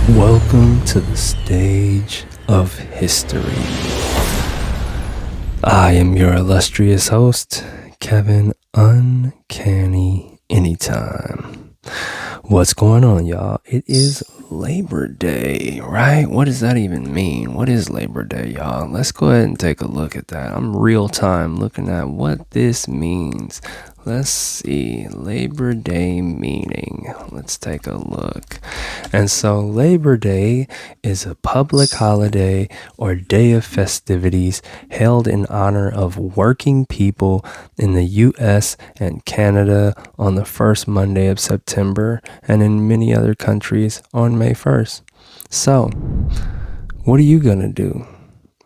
Welcome to the stage of history. I am your illustrious host, Kevin Uncanny Anytime. What's going on, y'all? It is Labor Day, right? What does that even mean? What is Labor Day, y'all? Let's go ahead and take a look at that. I'm real time looking at what this means. Let's see, Labor Day meaning. Let's take a look. And so Labor Day is a public holiday or day of festivities held in honor of working people in the US and Canada on the first Monday of September and in many other countries on May 1st. So, what are you going to do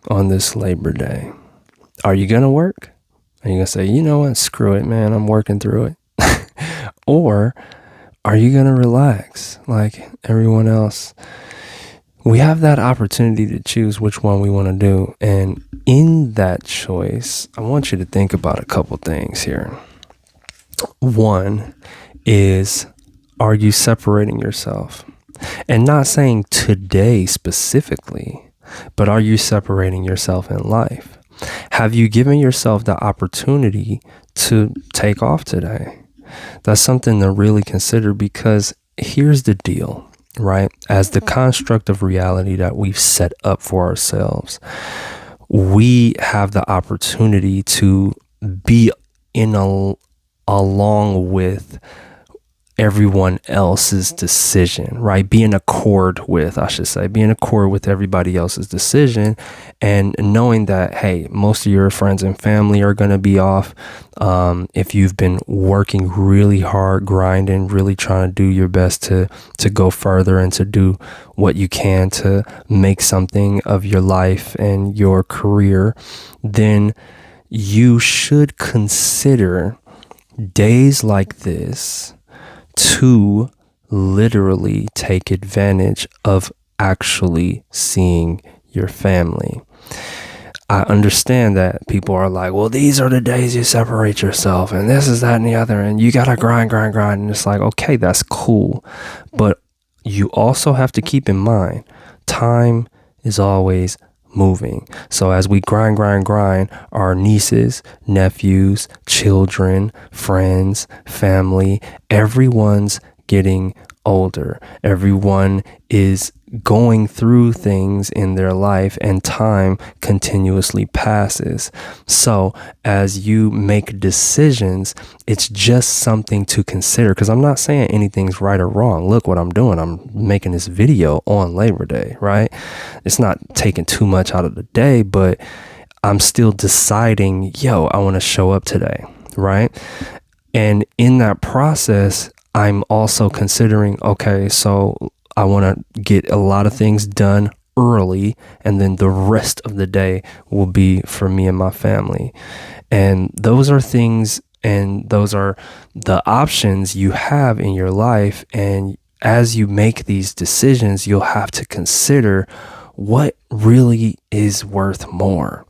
on this Labor Day? Are you going to work? Are you going to say, you know what, screw it, man, I'm working through it? Or are you going to relax like everyone else? We have that opportunity to choose which one we want to do. And in that choice, I want you to think about a couple things here. One is, are you separating yourself? And not saying today specifically, but are you separating yourself in life? Have you given yourself the opportunity to take off today? That's something to really consider, because here's the deal, right? As the construct of reality that we've set up for ourselves, we have the opportunity to be along with everyone else's decision, right? Be in accord with everybody else's decision, and knowing that, hey, most of your friends and family are going to be off. If you've been working really hard, grinding, really trying to do your best to go further and to do what you can to make something of your life and your career, then you should consider days like this to literally take advantage of actually seeing your family. I understand that people are like, well, these are the days you separate yourself, and this is that and the other, and you gotta grind. And it's like, okay, that's cool. But you also have to keep in mind, time is always moving. So as we grind, our nieces, nephews, children, friends, family, everyone's getting older. Everyone is going through things in their life, and time continuously passes. So as you make decisions, it's just something to consider, because I'm not saying anything's right or wrong. Look what I'm doing. I'm making this video on Labor Day, right? It's not taking too much out of the day, but I'm still deciding, I want to show up today, right? And in that process, I'm also considering, okay, so I want to get a lot of things done early, and then the rest of the day will be for me and my family. And those are things, and those are the options you have in your life. And as you make these decisions, you'll have to consider what really is worth more.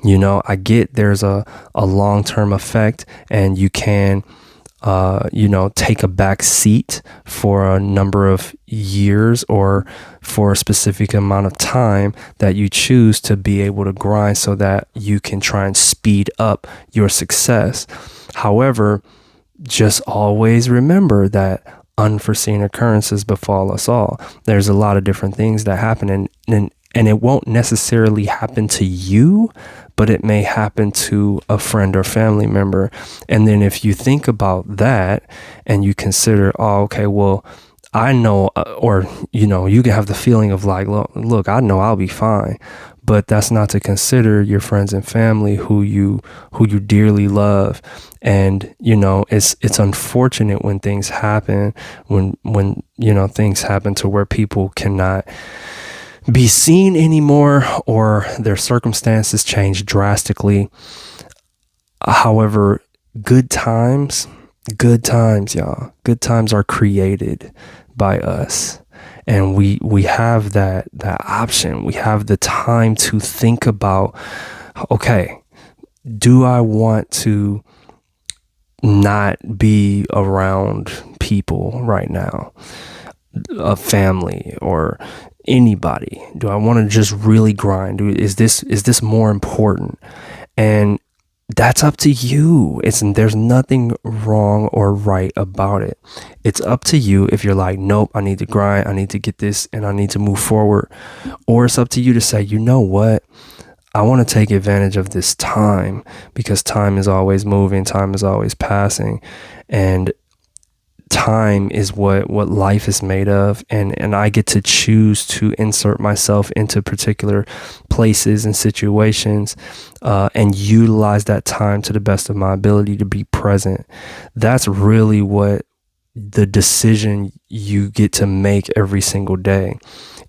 I get there's a long-term effect, and you can take a back seat for a number of years or for a specific amount of time that you choose to be able to grind so that you can try and speed up your success. However, just always remember that unforeseen occurrences befall us all. There's a lot of different things that happen, and it won't necessarily happen to you, but it may happen to a friend or family member. And then if you think about that and you consider, oh, okay, well, I know, you can have the feeling of like, look, I know I'll be fine, but that's not to consider your friends and family who you dearly love. And, it's unfortunate when things happen, when things happen to where people cannot be seen anymore, or their circumstances change drastically. However, good times, y'all. Good times are created by us. And we have that option. We have the time to think about, okay, do I want to not be around people right now? a family or anybody? Do I want to just really grind? Is this more important? And that's up to you. There's nothing wrong or right about it. It's up to you if you're like, nope, I need to grind, I need to get this, and I need to move forward. Or it's up to you to say, you know what? I want to take advantage of this time, because time is always moving, time is always passing, and time is what life is made of, and I get to choose to insert myself into particular places and situations, and utilize that time to the best of my ability to be present. That's really what the decision you get to make every single day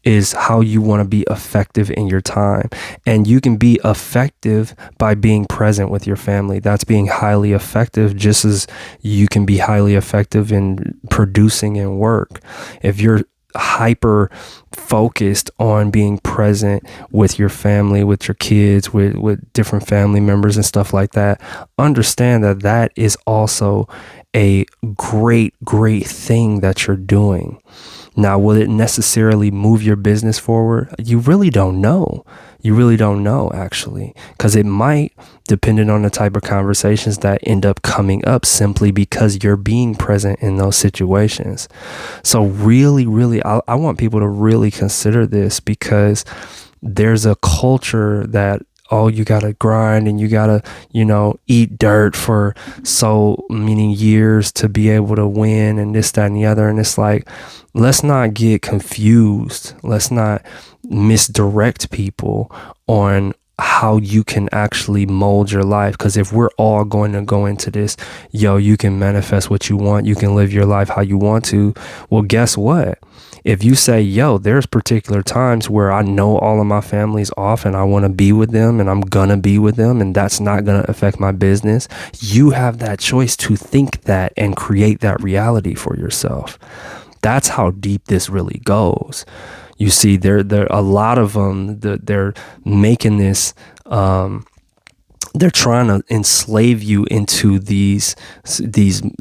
is, how you want to be effective in your time. And you can be effective by being present with your family. That's being highly effective, just as you can be highly effective in producing and work. If you're hyper focused on being present with your family, with your kids, with different family members and stuff like that, understand that that is also a great thing that you're doing. Now, will it necessarily move your business forward? You really don't know. You really don't know, actually, because it might, depending on the type of conversations that end up coming up, simply because you're being present in those situations. So really, I want people to really consider this, because there's a culture that, oh, you gotta grind and you gotta, eat dirt for so many years to be able to win, and this, that, and the other. And it's like, let's not get confused. Let's not misdirect people on how you can actually mold your life. Because if we're all going to go into this, you can manifest what you want, you can live your life how you want to. Well, guess what? If you say, there's particular times where I know all of my family's off and I want to be with them and I'm going to be with them, and that's not going to affect my business, you have that choice to think that and create that reality for yourself. That's how deep this really goes. You see, there a lot of them, they're making this, they're trying to enslave you into these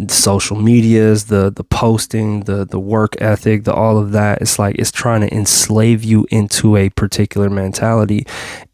social medias, the posting, the work ethic, all of that. It's like, it's trying to enslave you into a particular mentality.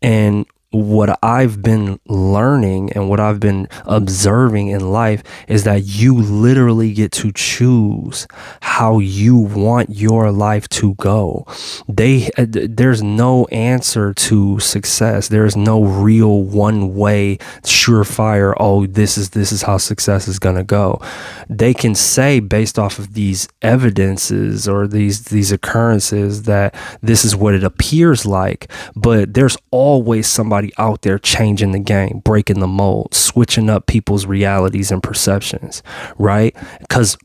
And what I've been learning and what I've been observing in life is that you literally get to choose how you want your life to go. There's no answer to success. There's no real one way surefire, oh, this is how success is going to go. They can say, based off of these evidences or these occurrences, that this is what it appears like, but there's always somebody out there changing the game, breaking the mold, switching up people's realities and perceptions, right? Because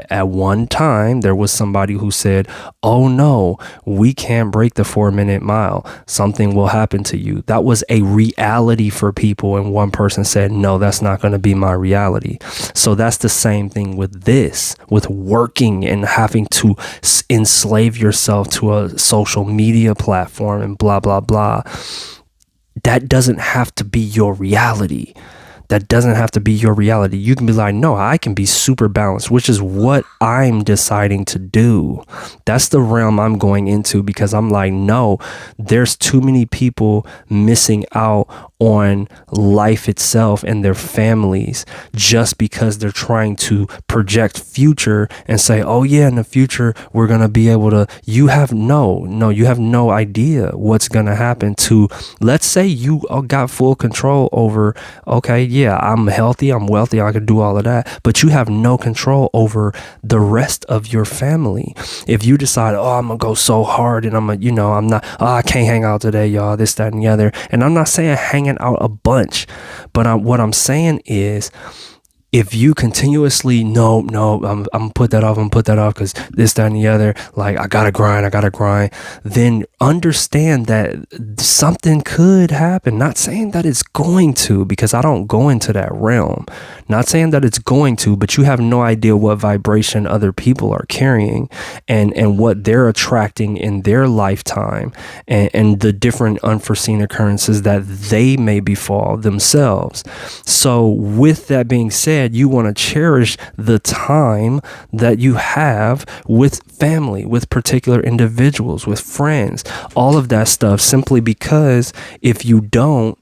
at one time there was somebody who said, oh no, we can't break the 4-minute mile, something will happen to you. That was a reality for people, and one person said, no, that's not going to be my reality. So that's the same thing with working and having to enslave yourself to a social media platform and blah blah blah. That doesn't have to be your reality. That doesn't have to be your reality. You can be like, no, I can be super balanced, which is what I'm deciding to do. That's the realm I'm going into, because I'm like, no, there's too many people missing out on life itself and their families just because they're trying to project future and say, oh yeah, in the future we're going to be able to. You have no idea what's going to happen to, let's say you got full control over, okay, yeah, I'm healthy, I'm wealthy, I can do all of that, but you have no control over the rest of your family. If you decide, oh, I'm gonna go so hard and I can't hang out today, y'all, this, that, and the other. And I'm not saying hanging out a bunch, but what I'm saying is, if you continuously, I'm put that off because this, that, and the other, like, I gotta grind, then understand that something could happen. Not saying that it's going to, because I don't go into that realm. Not saying that it's going to, but you have no idea what vibration other people are carrying and what they're attracting in their lifetime, and the different unforeseen occurrences that they may befall themselves. So with that being said, you want to cherish the time that you have with family, with particular individuals, with friends, all of that stuff, simply because if you don't,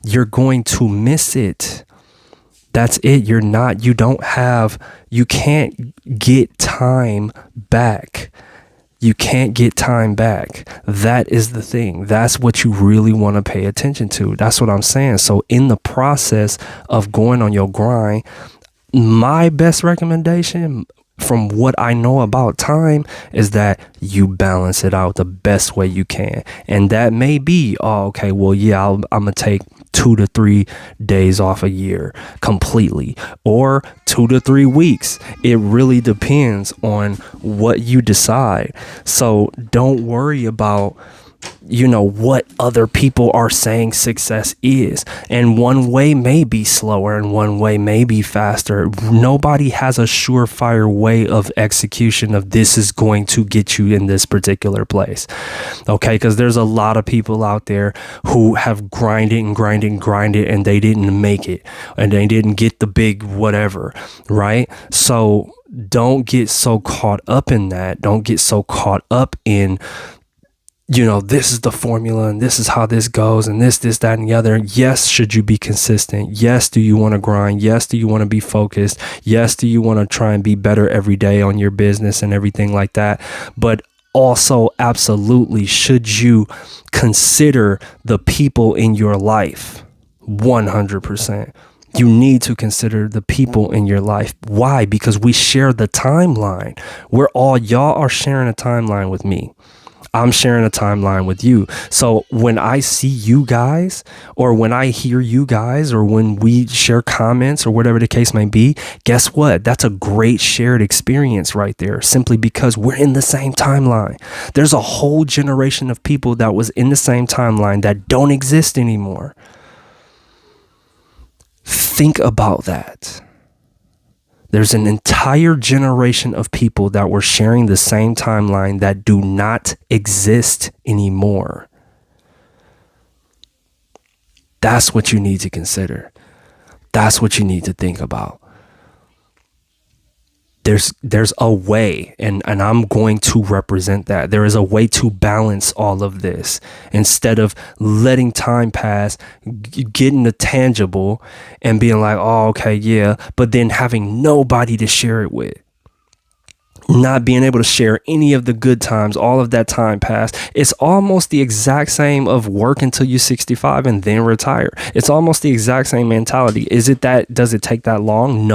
you're going to miss it. That's it. You can't get time back. You can't get time back. That is the thing. That's what you really want to pay attention to. That's what I'm saying. So in the process of going on your grind, my best recommendation from what I know about time is that you balance it out the best way you can. And that may be, I'm going to take 2 to 3 days off a year completely, or 2 to 3 weeks. It really depends on what you decide. So don't worry about what other people are saying success is. And one way may be slower and one way may be faster. Nobody has a surefire way of execution of this is going to get you in this particular place. Okay, because there's a lot of people out there who have grinded and they didn't make it, and they didn't get the big whatever, right? So don't get so caught up in that. Don't get so caught up in this is the formula and this is how this goes and this, that, and the other. Yes, should you be consistent? Yes, do you want to grind? Yes, do you want to be focused? Yes, do you want to try and be better every day on your business and everything like that? But also, absolutely, should you consider the people in your life? 100%. You need to consider the people in your life. Why? Because we share the timeline. Y'all are sharing a timeline with me. I'm sharing a timeline with you. So when I see you guys, or when I hear you guys, or when we share comments or whatever the case may be, guess what? That's a great shared experience right there, simply because we're in the same timeline. There's a whole generation of people that was in the same timeline that don't exist anymore. Think about that. There's an entire generation of people that were sharing the same timeline that do not exist anymore. That's what you need to consider. That's what you need to think about. There's a way, and I'm going to represent that. There is a way to balance all of this instead of letting time pass, getting the tangible and being like, oh, okay, yeah, but then having nobody to share it with. Not being able to share any of the good times, all of that time passed. It's almost the exact same of work until you're 65 and then retire. It's almost the exact same mentality. Does it take that long?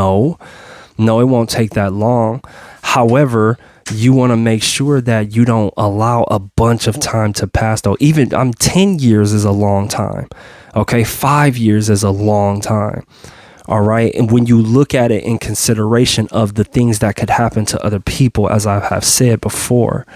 No, it won't take that long. However, you want to make sure that you don't allow a bunch of time to pass though. Even 10 years is a long time. Okay. 5 years is a long time. All right. And when you look at it in consideration of the things that could happen to other people, as I have said before,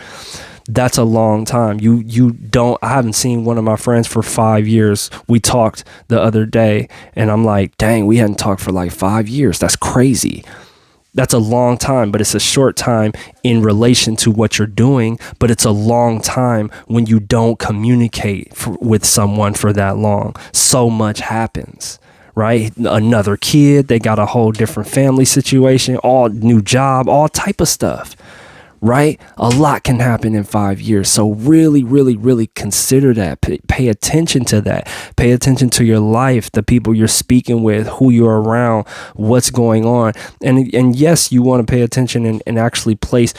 that's a long time. I haven't seen one of my friends for 5 years. We talked the other day and I'm like, dang, we hadn't talked for like 5 years. That's crazy. That's a long time, but it's a short time in relation to what you're doing. But it's a long time when you don't communicate with someone for that long. So much happens, right? Another kid, they got a whole different family situation, all new job, all type of stuff, right? A lot can happen in 5 years. So really, really, really consider that. Pay attention to that. Pay attention to your life, the people you're speaking with, who you're around, what's going on. And yes, you want to pay attention and actually place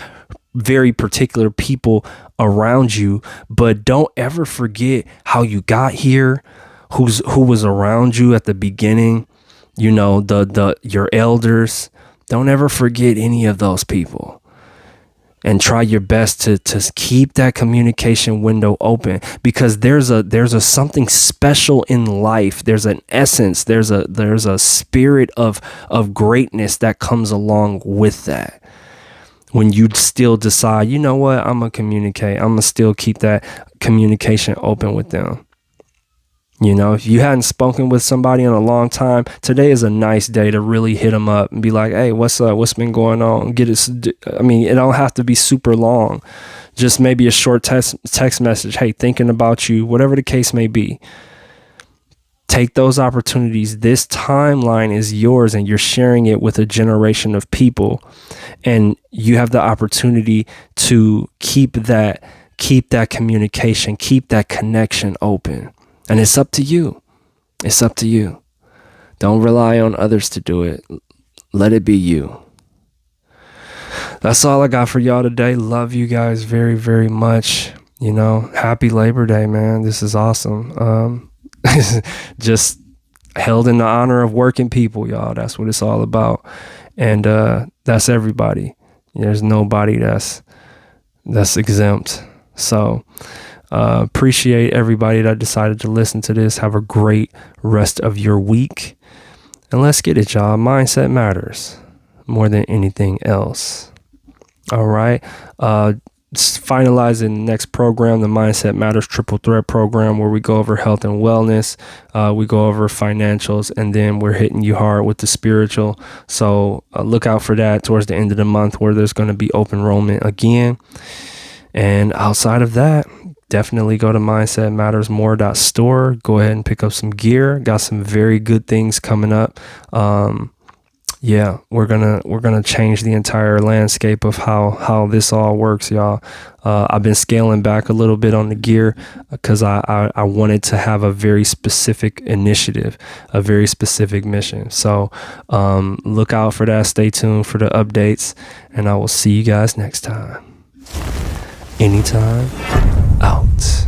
very particular people around you, but don't ever forget how you got here, who was around you at the beginning, your elders. Don't ever forget any of those people. And try your best to keep that communication window open, because there's a something special in life. There's an essence. There's a spirit of greatness that comes along with that. When you still decide, you know what, I'm gonna communicate. I'm gonna still keep that communication open with them. You know, if you hadn't spoken with somebody in a long time, today is a nice day to really hit them up and be like, hey, what's up? What's been going on? It don't have to be super long. Just maybe a short text message. Hey, thinking about you, whatever the case may be. Take those opportunities. This timeline is yours and you're sharing it with a generation of people. And you have the opportunity to keep that communication, keep that connection open. And it's up to you. It's up to you. Don't rely on others to do it. Let it be you. That's all I got for y'all today. Love you guys very, very much. You know, happy Labor Day, man. This is awesome. Just held in the honor of working people, y'all. That's what it's all about. And that's everybody. There's nobody that's exempt. So appreciate everybody that decided to listen to this. Have a great rest of your week. And let's get it, y'all. Mindset matters more than anything else. All right. Finalizing the next program, the Mindset Matters Triple Threat program, where we go over health and wellness, we go over financials, and then we're hitting you hard with the spiritual. So look out for that towards the end of the month, where there's going to be open enrollment again. And outside of that, definitely go to mindsetmattersmore.store. Go ahead and pick up some gear. Got some very good things coming up. Yeah, we're gonna change the entire landscape of how this all works, y'all. I've been scaling back a little bit on the gear because I wanted to have a very specific initiative, a very specific mission. So look out for that. Stay tuned for the updates, and I will see you guys next time. Anytime. Out.